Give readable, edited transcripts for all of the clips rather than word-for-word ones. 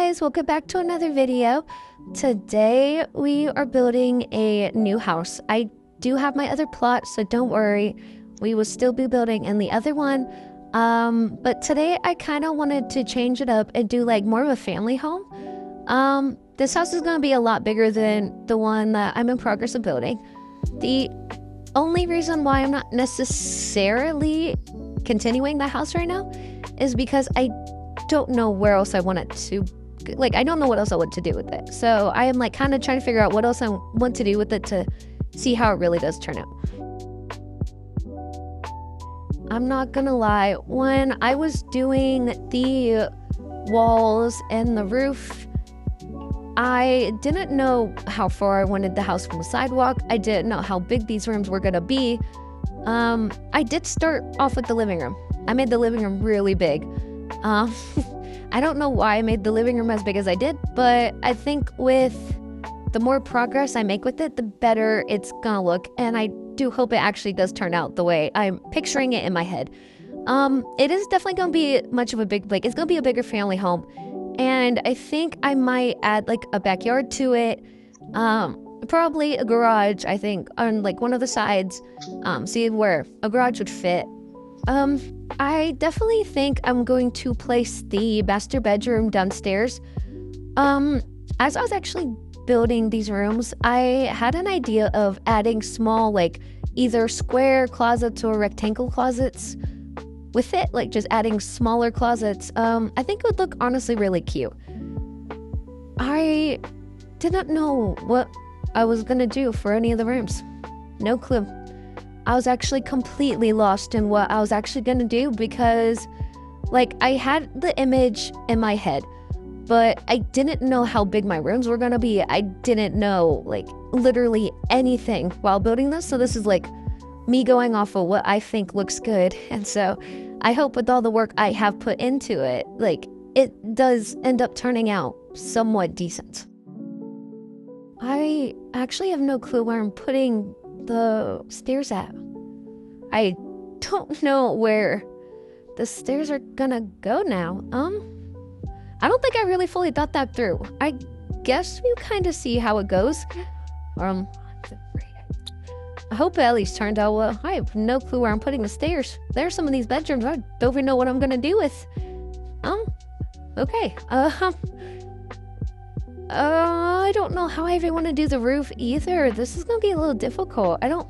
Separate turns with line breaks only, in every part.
guys, welcome back to another video. Today we are building a new house. I do have my other plot, so don't worry. We will still be building in the other one. But today I kind of wanted to change it up and do like more of a family home. This house is going to be a lot bigger than the one that I'm in progress of building. The only reason why I'm not necessarily continuing the house right now is because I don't know where else I want it to, like, I don't know what else I want to do with it. So I am like kind of trying to figure out what else I want to do with it to see how it really does turn out. I'm not gonna lie, when I was doing the walls and the roof, I didn't know how far I wanted the house from the sidewalk. I didn't know how big these rooms were gonna be. I did start off with the living room. I made the living room really big. I don't know why I made the living room as big as I did, but I think with the more progress I make with it, the better it's gonna look, and I do hope it actually does turn out the way I'm picturing it in my head. It is definitely gonna be much of a big, like, it's gonna be a bigger family home, and I think I might add like a backyard to it, probably a garage, I think, on like one of the sides, see where a garage would fit. I definitely think I'm going to place the master bedroom downstairs. As I was actually building these rooms, I had an idea of adding small, like, either square closets or rectangle closets with it, like just adding smaller closets. I think it would look honestly really cute. I didn't know what I was gonna do for any of the rooms. No clue. I was actually completely lost in what I was actually gonna do because, like, I had the image in my head, but I didn't know how big my rooms were gonna be. I didn't know, like, literally anything while building this. So this is like me going off of what I think looks good. And so I hope with all the work I have put into it, like, it does end up turning out somewhat decent. I actually have no clue where I'm putting the stairs at. I don't know where the stairs are gonna go now. I don't think I really fully thought that through. I guess you kind of see how it goes. I hope it at least turned out well. I have no clue where I'm putting the stairs. There's some of these bedrooms I don't even know what I'm gonna do with. Okay. I don't know how I even want to do the roof either. This is gonna be a little difficult. I don't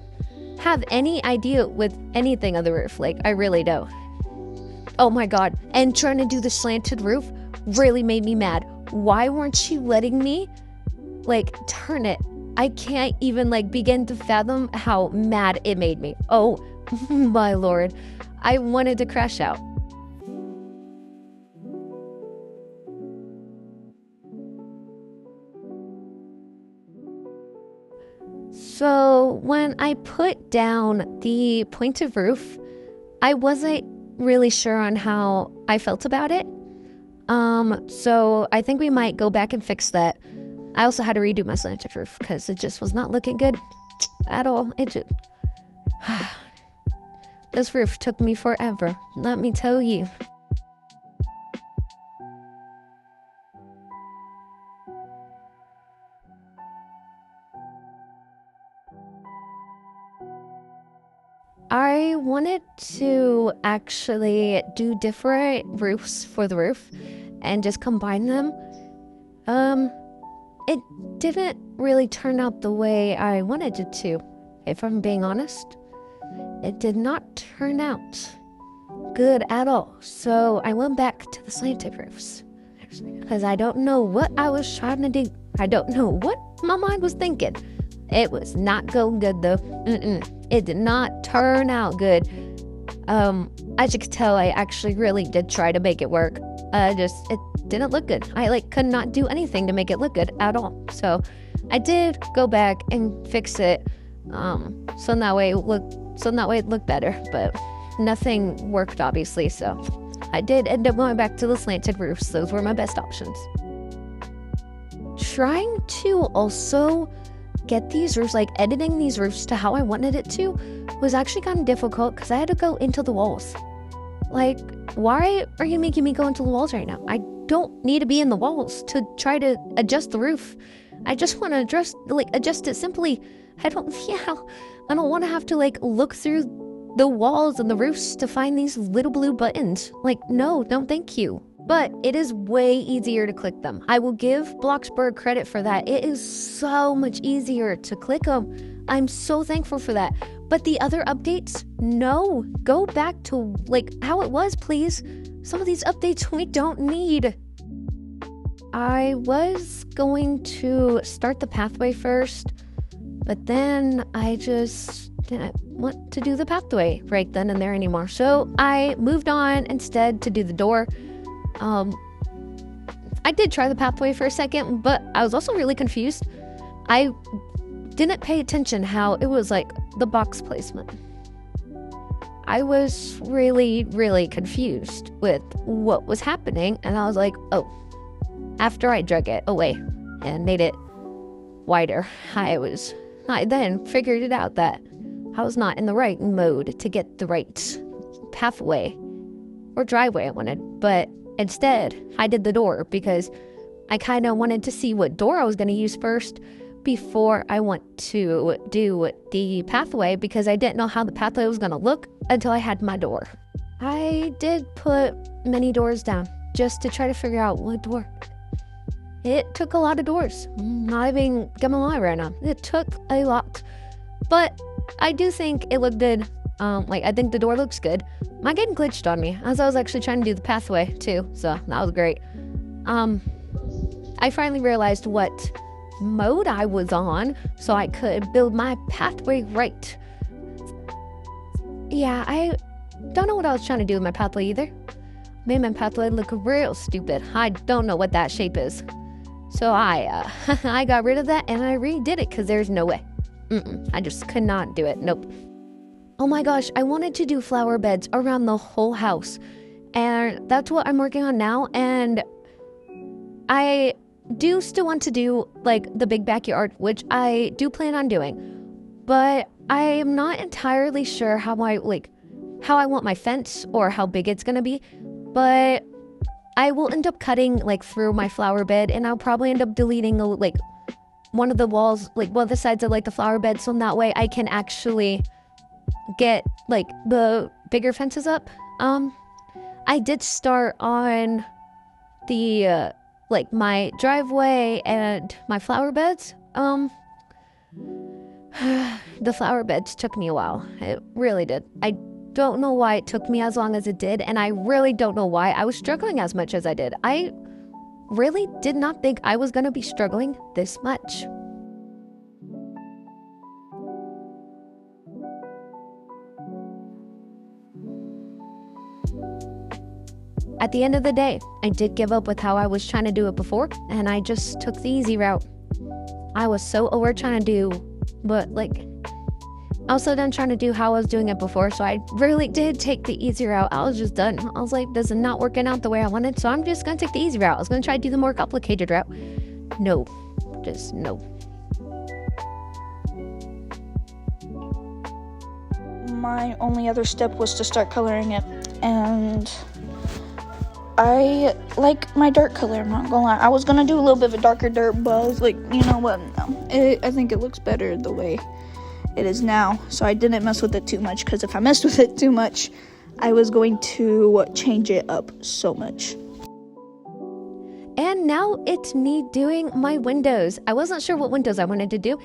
have any idea with anything on the roof. Like, I really don't. Oh my god. And trying to do the slanted roof really made me mad. Why weren't you letting me, like, turn it? I can't even, like, begin to fathom how mad it made me. Oh my lord. I wanted to crash out. So when I put down the pointed roof, I wasn't really sure on how I felt about it. So I think we might go back and fix that. I also had to redo my slanted roof because it just was not looking good at all. It just... This roof took me forever, let me tell you. I wanted to actually do different roofs for the roof and just combine them. It didn't really turn out the way I wanted it to, if I'm being honest. It did not turn out good at all. So I went back to the slanted roofs because I don't know what I was trying to do. I don't know what my mind was thinking. It was not going good though. It did not turn out good. As you could tell, I actually really did try to make it work. It didn't look good. I, like, could not do anything to make it look good at all. So I did go back and fix it. So that way it looked better, but nothing worked obviously. So I did end up going back to the slanted roofs. Those were my best options. Trying to also get these roofs, like editing these roofs to how I wanted it to, was actually kind of difficult because I had to go into the walls. Like, why are you making me go into the walls right now? I don't need to be in the walls to try to adjust the roof. I just want to adjust it simply. I don't want to have to look through the walls and the roofs to find these little blue buttons. No, thank you. But it is way easier to click them. I will give Bloxburg credit for that. It is so much easier to click them. I'm so thankful for that. But the other updates, no. Go back to how it was, please. Some of these updates we don't need. I was going to start the pathway first, but then I just didn't want to do the pathway right then and there anymore. So I moved on instead to do the door. I did try the pathway for a second, but I was also really confused. I didn't pay attention how it was the box placement. I was really, really confused with what was happening, and I was oh. After I drug it away and made it wider, I then figured it out that I was not in the right mode to get the right pathway or driveway I wanted, but instead I did the door because I kind of wanted to see what door I was going to use first before I went to do the pathway, because I didn't know how the pathway was going to look until I had my door. I did put many doors down just to try to figure out what door. It took a lot of doors. Not even gonna lie right now. It took a lot. But I do think it looked good. I think the door looks good. My game glitched on me as I was actually trying to do the pathway too, so that was great. I finally realized what mode I was on so I could build my pathway right. Yeah, I don't know what I was trying to do with my pathway either. Made my pathway look real stupid. I don't know what that shape is. So I got rid of that and I redid it because there's no way. I just could not do it. Nope. Oh my gosh, I wanted to do flower beds around the whole house. And that's what I'm working on now. And I do still want to do the big backyard, which I do plan on doing. But I am not entirely sure how I want my fence or how big it's gonna be. But I will end up cutting through my flower bed, and I'll probably end up deleting one of the walls, one of the sides of the flower bed, so that way I can actually get the bigger fences up. I did start on the my driveway and my flower beds. The flower beds took me a while. It really did. I don't know why it took me as long as it did, and I really don't know why I was struggling as much as I did. I really did not think I was gonna be struggling this much. At the end of the day, I did give up with how I was trying to do it before, and I just took the easy route. I was so over trying to do, but also done trying to do how I was doing it before, so I really did take the easy route. I was just done. I was this is not working out the way I wanted, so I'm just gonna take the easy route. I was gonna try to do the more complicated route. No. Just no.
My only other step was to start coloring it, and I like my dark color, I'm not gonna lie. I was gonna do a little bit of a darker dirt, but I was you know what, no. I think it looks better the way it is now, so I didn't mess with it too much, because if I messed with it too much, I was going to change it up so much.
And now it's me doing my windows. I wasn't sure what windows I wanted to do,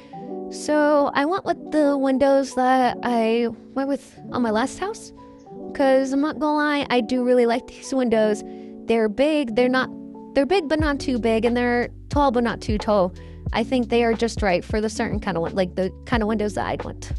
so I went with the windows that I went with on my last house, because I'm not gonna lie, I do really like these windows. They're big, they're big but not too big, and they're tall but not too tall. I think they are just right for the certain kind of the kind of windows that I'd want.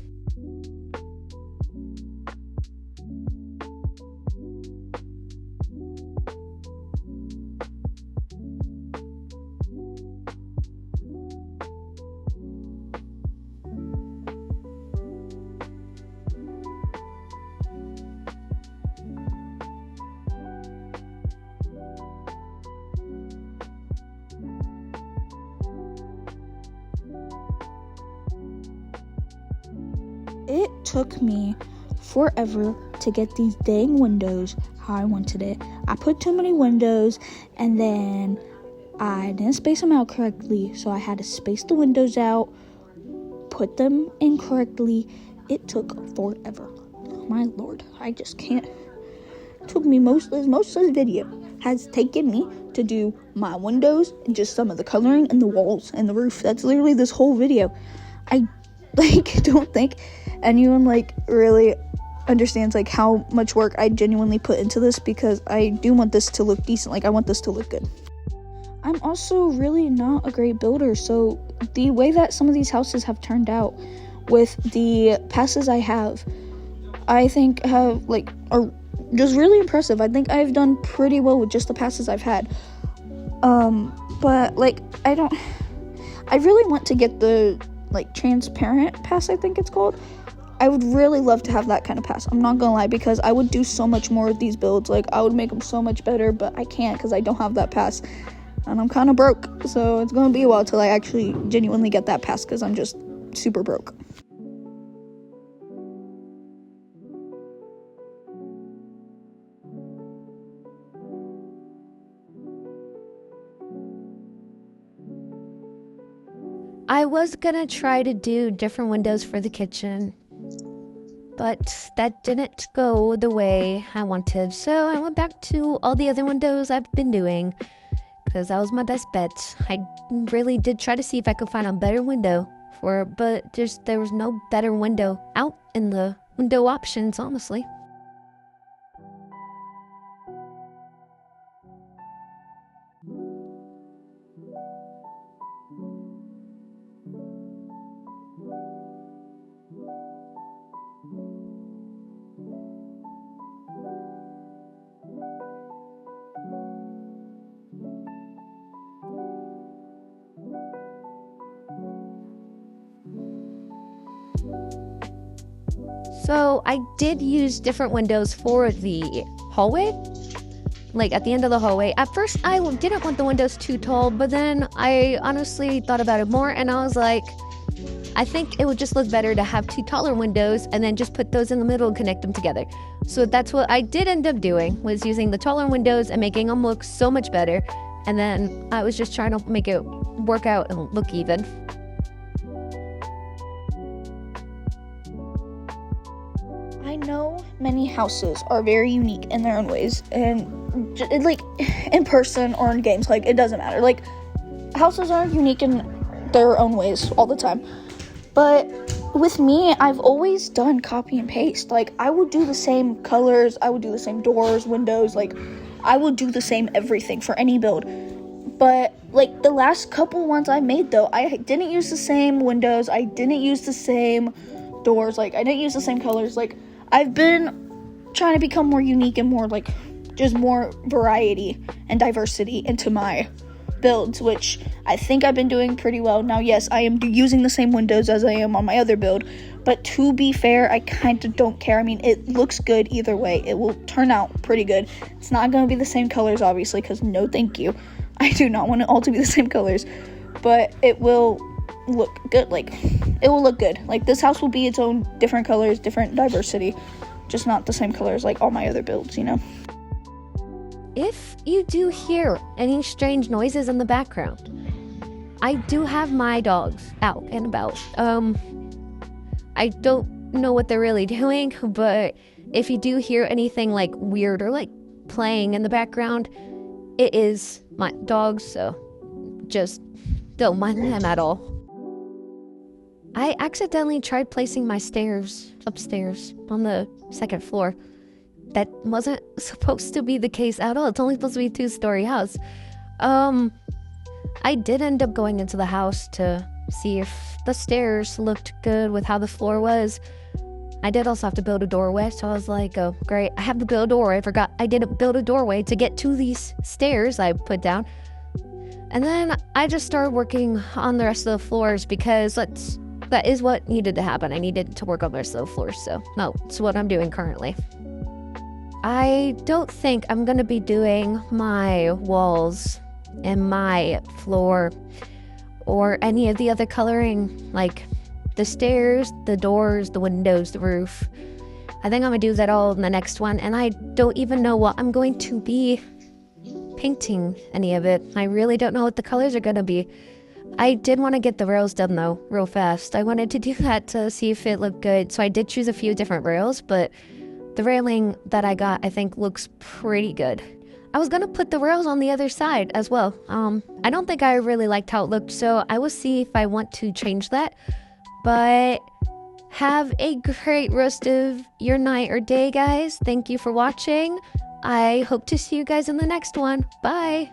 It took me forever to get these dang windows how I wanted it. I put too many windows, and then I didn't space them out correctly, so I had to space the windows out, put them in correctly. It took forever. My lord, I just can't. It took me most of this video has taken me to do my windows and just some of the coloring and the walls and the roof. That's literally this whole video. I don't think anyone really understands how much work I genuinely put into this, because I do want this to look decent. I want this to look good. I'm also really not a great builder, so the way that some of these houses have turned out with the passes I have, I think are just really impressive. I think I've done pretty well with just the passes I've had. But I really want to get the transparent pass, I think it's called. I would really love to have that kind of pass. I'm not gonna lie, because I would do so much more with these builds. I would make them so much better, but I can't because I don't have that pass. And I'm kind of broke, so it's gonna be a while till I actually genuinely get that pass, because I'm just super broke.
I was gonna try to do different windows for the kitchen, but that didn't go the way I wanted, so I went back to all the other windows I've been doing, because that was my best bet. I really did try to see if I could find a better window but there was no better window out in the window options, honestly. So I did use different windows for the hallway, at the end of the hallway. At first, I didn't want the windows too tall, but then I honestly thought about it more, and I was like, I think it would just look better to have two taller windows and then just put those in the middle and connect them together. So that's what I did end up doing, was using the taller windows and making them look so much better. And then I was just trying to make it work out and look even.
I know many houses are very unique in their own ways, and in person or in games, it doesn't matter. Houses are unique in their own ways all the time. But with me, I've always done copy and paste. I would do the same colors, I would do the same doors, windows, I would do the same everything for any build. But the last couple ones I made, though, I didn't use the same windows, I didn't use the same doors, I didn't use the same colors. I've been trying to become more unique and more just more variety and diversity into my builds, which I think I've been doing pretty well. Now, yes, I am using the same windows as I am on my other build, but to be fair, I kind of don't care. I mean, it looks good either way. It will turn out pretty good. It's not going to be the same colors, obviously, because no thank you. I do not want it all to be the same colors, but it will look good. It will look good. This house will be its own different colors, different diversity, just not the same colors like all my other builds,
If you do hear any strange noises in the background, I do have my dogs out and about. I don't know what they're really doing, but if you do hear anything weird or playing in the background, it is my dogs, so just don't mind them at all. I accidentally tried placing my stairs upstairs on the second floor. That wasn't supposed to be the case at all. It's only supposed to be a 2-story house. I did end up going into the house to see if the stairs looked good with how the floor was. I did also have to build a doorway, so I was like, oh, great. I have to build a doorway. I forgot I didn't build a doorway to get to these stairs I put down. And then I just started working on the rest of the floors, because that is what needed to happen. I needed to work on the rest of the floors, so that's what I'm doing currently. I don't think I'm gonna be doing my walls and my floor or any of the other coloring, the stairs, the doors, the windows, the roof. I think I'm gonna do that all in the next one, and I don't even know what I'm going to be painting any of it. I really don't know what the colors are gonna be. I did want to get the rails done though, real fast. I wanted to do that to see if it looked good, so I did choose a few different rails, but the railing that I got I think looks pretty good. I was gonna put the rails on the other side as well. I don't think I really liked how it looked, so I will see if I want to change that. But have a great rest of your night or day, guys. Thank you for watching. I hope to see you guys in the next one. Bye!